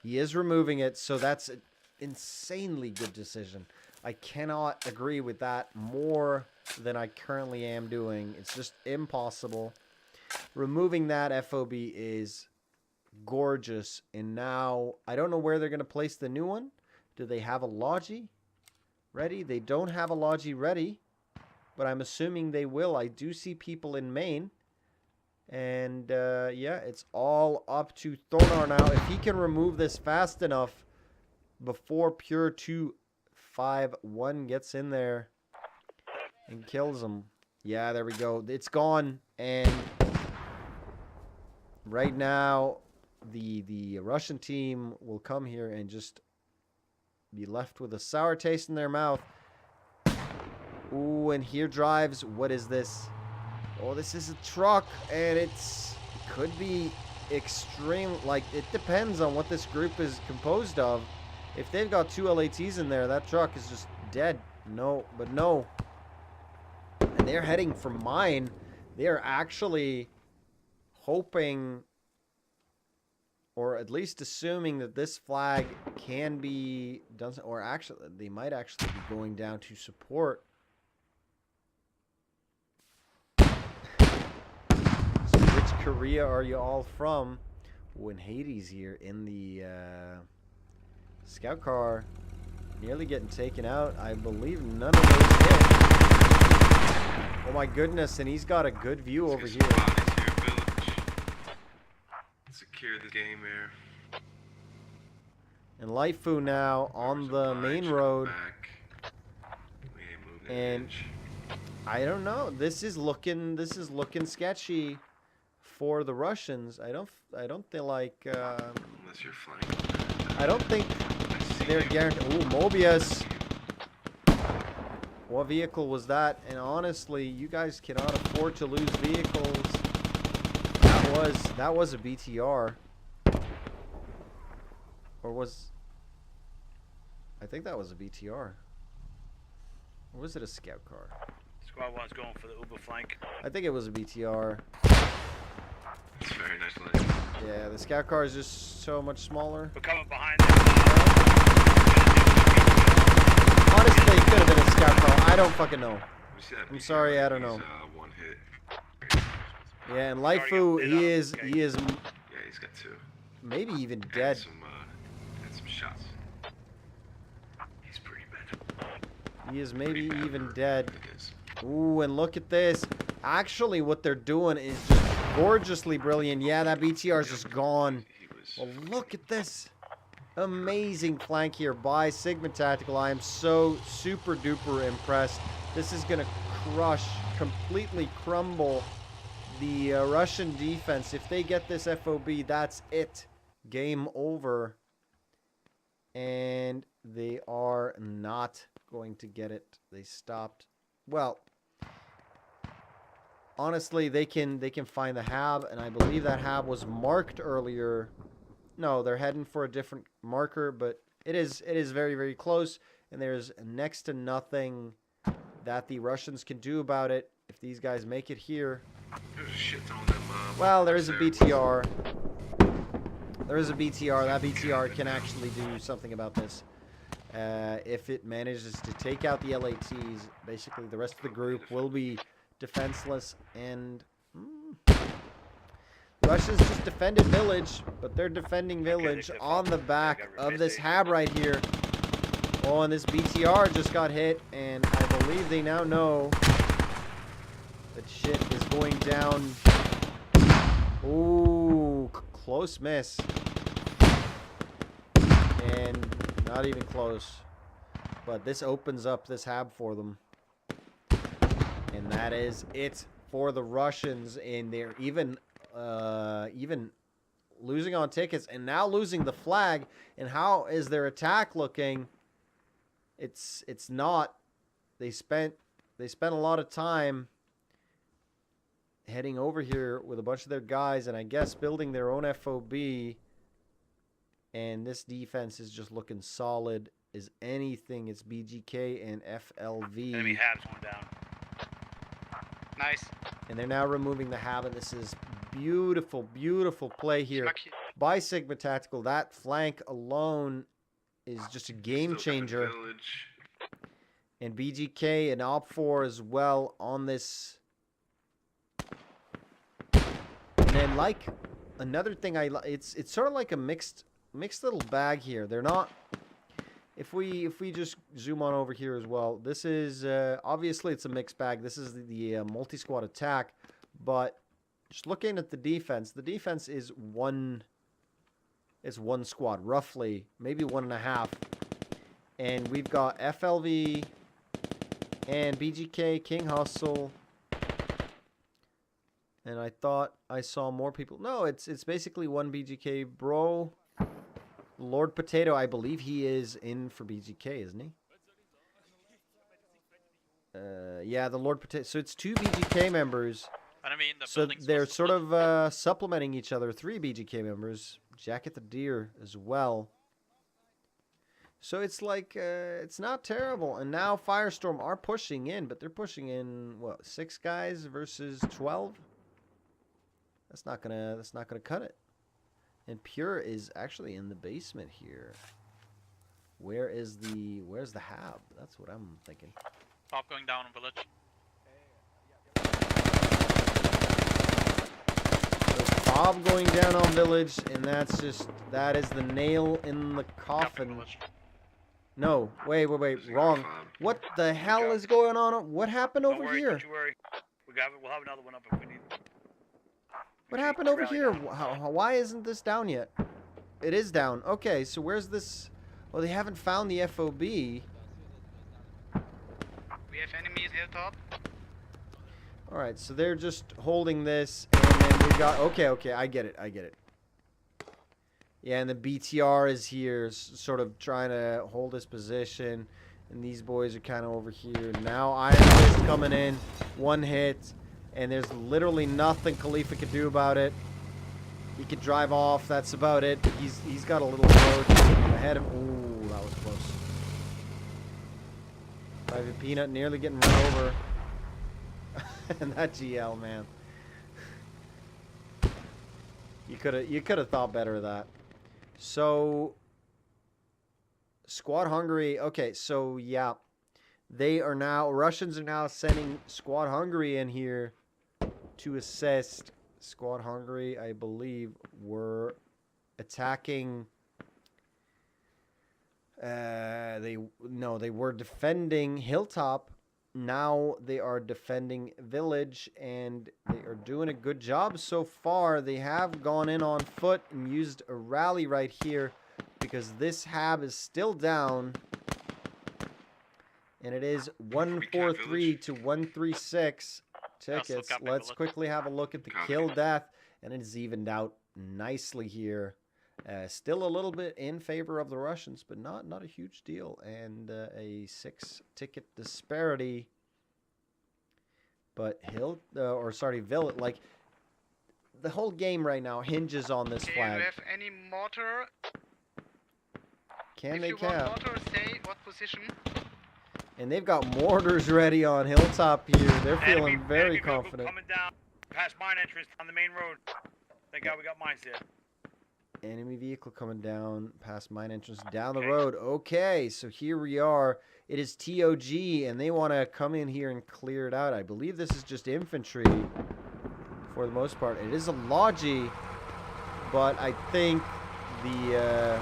He is removing it, so that's an insanely good decision. I cannot agree with that more than I currently am doing. It's just impossible. Removing that FOB is gorgeous. And now, I don't know where they're going to place the new one. Do they have a Logi ready? They don't have a Logi ready, but I'm assuming they will. I do see people in Maine. And, yeah, it's all up to Thonar now. If he can remove this fast enough before Pure 251 gets in there and kills him. Yeah, there we go. It's gone. And right now, the Russian team will come here and just be left with a sour taste in their mouth. Ooh, and here drives, what is this? Oh, this is a truck, and it could be extreme. Like, it depends on what this group is composed of. If they've got 2 LATs in there, that truck is just dead. No, but no. And they're heading for mine. They're actually hoping, or at least assuming, that this flag can be done, or actually, they might actually be going down to support. Which Korea are you all from? When Hades here in the scout car, nearly getting taken out. I believe none of those hit. Oh my goodness, and he's got a good view over here. Secure the game here. And Laifu now on the main road. And I don't know. This is looking sketchy for the Russians. I don't feel like Unless you're flying. I don't think they're guaranteed. Ooh, Mobius. What vehicle was that? And honestly, you guys cannot afford to lose vehicles. That was a BTR. Or was... I think that was a BTR. Or was it a scout car? Squad 1's going for the Uber flank. I think it was a BTR. It's very nice land. Yeah, the scout car is just so much smaller. We're coming behind them. Honestly, it could have been a scout car. I don't fucking know. We see that I'm BTR, sorry, I don't he's, know. One hit. Yeah, and Laifu, he is Yeah, he's got 2. maybe even And dead. some shots. He's pretty bad. He is maybe Pretty bad even for dead. what it is. Ooh, and look at this. Actually, what they're doing is just gorgeously brilliant. Yeah, that BTR is just gone. He was Well, look at this. Amazing flank here by Sigma Tactical. I am so super duper impressed. This is going to crush, completely crumble the Russian defense. If they get this FOB, that's it. Game over. And they are not going to get it. They stopped. Well, honestly, they can find the hab, and I believe that hab was marked earlier. No, they're heading for a different marker, but it is very, very close, and there's next to nothing that the Russians can do about it if these guys make it here. There's a shit ton of them. Well, there is a upstairs. BTR. There is a BTR. That BTR can actually do something about this. If it manages to take out the LATs, basically the rest of the group will be defenseless, and Russians just defended village, but they're defending village on the back of this hab right here. Oh, and this BTR just got hit, and I believe they now know that shit is going down. Ooh, close miss. And not even close. But this opens up this hab for them. And that is it for the Russians. And they're even losing on tickets and now losing the flag. And how is their attack looking? It's not. They spent a lot of time heading over here with a bunch of their guys, and I guess building their own FOB. And this defense is just looking solid as anything. It's BGK and FLV. Enemy habs one down. Nice. And they're now removing the hab, and this is beautiful, beautiful play here by Sigma Tactical. That flank alone is just a game changer. And BGK and OpFor as well on this. And then, like, another thing it's sort of like a mixed little bag here. They're not. If we just zoom on over here as well, this is obviously it's a mixed bag. This is the multi-squad attack, but just looking at the defense is one squad roughly, maybe 1.5, and we've got FLV and BGK, King Hustle, and I thought I saw more people. No, it's basically one BGK bro. Lord Potato, I believe he is in for BGK, isn't he? Yeah, the Lord Potato. So it's 2 BGK members. So they're sort of supplementing each other. 3 BGK members. Jacket the Deer as well. So it's like, it's not terrible. And now FireStorm are pushing in, but they're pushing in, what, 6 guys versus 12? That's not gonna cut it. And Pure is actually in the basement here. Where's the hab? That's what I'm thinking. Top going down in village. So Bob going down on village, and that is the nail in the coffin. No, wait, wrong. What the hell is going on? What happened over here? Don't you worry. We'll have another one up if we need. What happened over here? Why isn't this down yet? It is down. Okay, so where's this? Well, they haven't found the FOB. We have enemies hilltop. Alright, so they're just holding this, and then we got... Okay, I get it. Yeah, and the BTR is here, sort of trying to hold his position, and these boys are kind of over here. Now Iron Fist coming in, 1 hit. And there's literally nothing Khalifa could do about it. He could drive off. That's about it. He's got a little road ahead of. Ooh, that was close. Private Peanut nearly getting run over. And that GL, man. You could have thought better of that. So Squad Hungary. Okay, so yeah, Russians are now sending Squad Hungary in here to assist. Squad Hungary, I believe, were attacking. They were defending Hilltop. Now they are defending Village, and they are doing a good job so far. They have gone in on foot and used a rally right here because this hab is still down. And it is 143 to 136 tickets. Let's quickly have a look at the kill death, and it is evened out nicely here. Still a little bit in favor of the Russians, but not a huge deal. And a 6 ticket disparity But Vil, like, the whole game right now hinges on this Okay, flag. do you have any mortar? Can If they you want cap? mortar, say what position? And they've got mortars ready on Hilltop here. They're feeling Enemy very vehicle confident. coming down past mine entrance on the main road. Thank God we got mines there. Enemy vehicle coming down past mine entrance down the Okay. road. Okay, so here we are. It is TOG, and they want to come in here and clear it out. I believe this is just infantry for the most part. It is a Logi, but I think the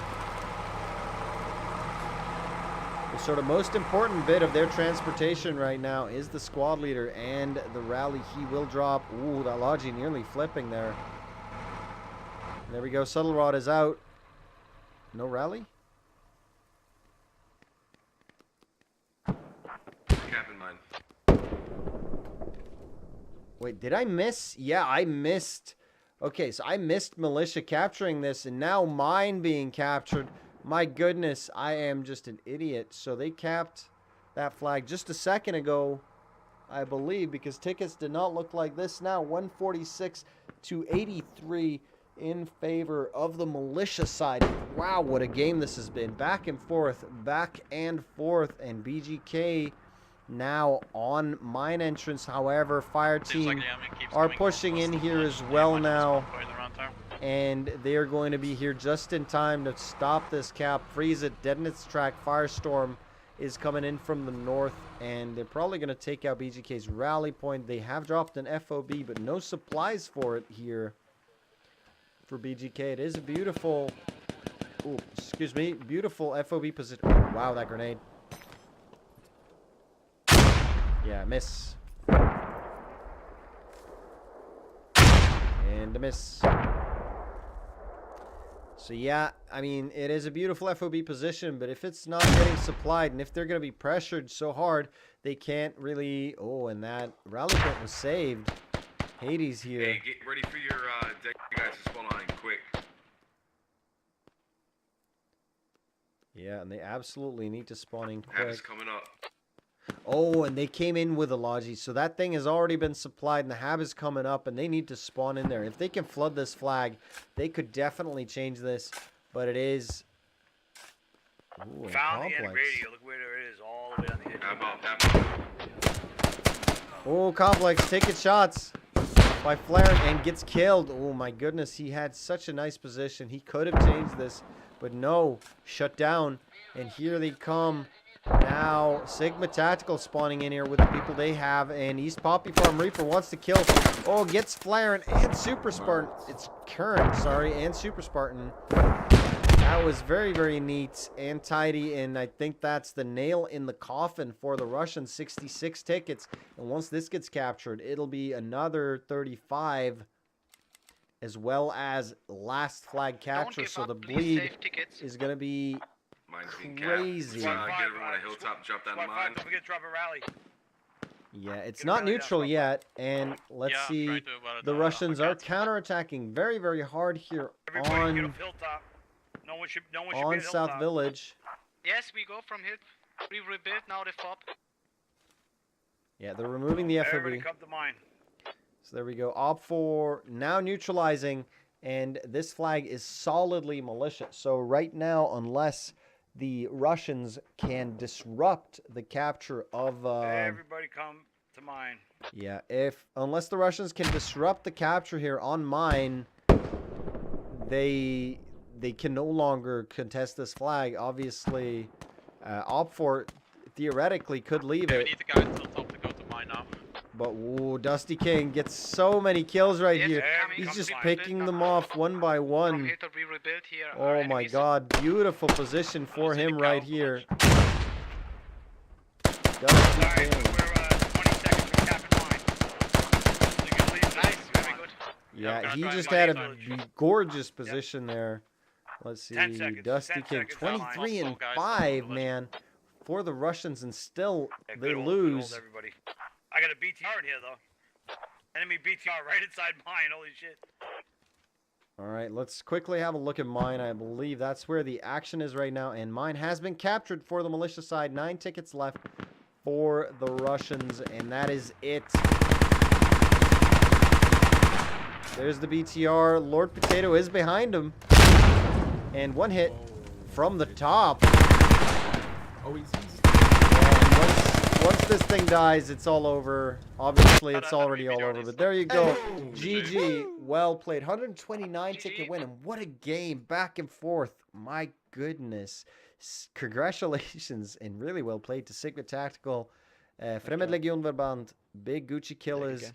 sort of most important bit of their transportation right now is the squad leader and the rally. He will drop. Ooh, that Logi nearly flipping there. There we go. Subtle Rod is out. No rally? Capping mine. Wait, did I miss? Yeah, I missed. Okay, so I missed militia capturing this, and now mine being captured. My goodness, I am just an idiot. So they capped that flag just a second ago, I believe, because tickets did not look like this now. 146 to 83 in favor of the militia side. Wow, what a game this has been. Back and forth, and BGK now on mine entrance. However, fire Seems like team the enemy keeps are coming pushing close in to here the as village. well They might just now. spawn point around there. And they're going to be here just in time to stop this cap, freeze it, dead in its track. FireStorm is coming in from the north, and they're probably going to take out BGK's rally point. They have dropped an FOB, but no supplies for it here for BGK. It is a beautiful, ooh, excuse me, beautiful FOB position. Oh, wow, that grenade. Yeah, miss. And a miss. So yeah, I mean, it is a beautiful FOB position, but if it's not getting supplied and if they're going to be pressured so hard, they can't really... Oh, and that rally point was saved. Hades here. Hey, get ready for your deck, you guys to spawn on quick. Yeah, and they absolutely need to spawn in Hab is quick. coming up. Oh, and they came in with a Logi, so that thing has already been supplied, and the Hab is coming up, and they need to spawn in there. If they can flood this flag, they could definitely change this, but it is... Ooh, Found the complex. enemy radio. Look where it is, all the way on the edge. Hab up. Oh, complex taking shots by Flaren and gets killed. Oh my goodness, he had such a nice position. He could have changed this, but no, shut down. And here they come. Now Sigma Tactical spawning in here with the people they have, and East Poppy Farm Reaper wants to kill. Oh, gets Flaren and Super Spartan. It's Current, sorry, and Super Spartan. That was very, very neat and tidy, and I think that's the nail in the coffin for the Russians. 66 tickets, and once this gets captured, it'll be another 35, as well as last flag capture. So the bleed is going to be Mine's being crazy. capped. Get everyone on a hilltop, drop down the Squad mine. 5, don't forget to drop a rally. Yeah, it's Get not around, yeah, neutral stop. yet, and let's Yeah, see. try to, but, The Russians are uppercuts. counterattacking very, very hard here Everybody get on up hilltop. No one should be on at South hilltop. Village. Yes, we go from here. We rebuild now the FOB. Yeah, they're removing the Everybody FOB. come to mine. So there we go. OpFor now neutralizing, and this flag is solidly militia. So right now, unless the Russians can disrupt the capture of... Everybody come to mine. yeah, unless the Russians can disrupt the capture here on mine, they can no longer contest this flag. Obviously, OpFor theoretically could leave Okay, we it. need the guy until top to go to mine now. But ooh, Dusty King gets so many kills right Yes, here. coming, He's come just to mine. picking them off one by From one. here to we rebuild here. our Oh my enemies. god, beautiful position for see the him right cow here. village. Dusty Alright, King. we're 20 seconds from capping mine. You can leave. Nice, very good. Yeah, gonna he try and just find had a village. gorgeous position there. Let's see, 10 seconds, Dusty 10 King, seconds on mine. 23 and Also, guys, 5, village. man, for the Russians, and still Yeah, they good old lose. everybody. I got a BTR in here though. Enemy BTR right inside mine. Holy shit. All right, let's quickly have a look at mine. I believe that's where the action is right now, and mine has been captured for the militia side. 9 tickets left for the Russians, and that is it. There's the BTR. Lord Potato is behind him. And one hit from the top. Oh, he's And once this thing dies, it's all over. Obviously, it's already all over, but there you go. GG. Well played. 129 ticket win, and what a game. Back and forth. My goodness. Congratulations, and really well played to Sigma Tactical, Fremenlegionverband, Big Gucci Killas,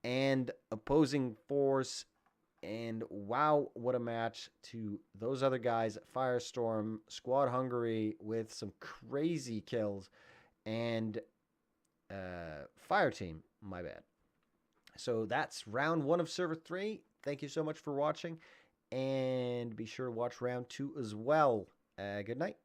and Opposing Force. And wow, what a match to those other guys at FireStorm, Squad Hungary with some crazy kills, and Fire Team, my bad. So that's round 1 of server 3. Thank you so much for watching, and be sure to watch round 2 as well. Good night.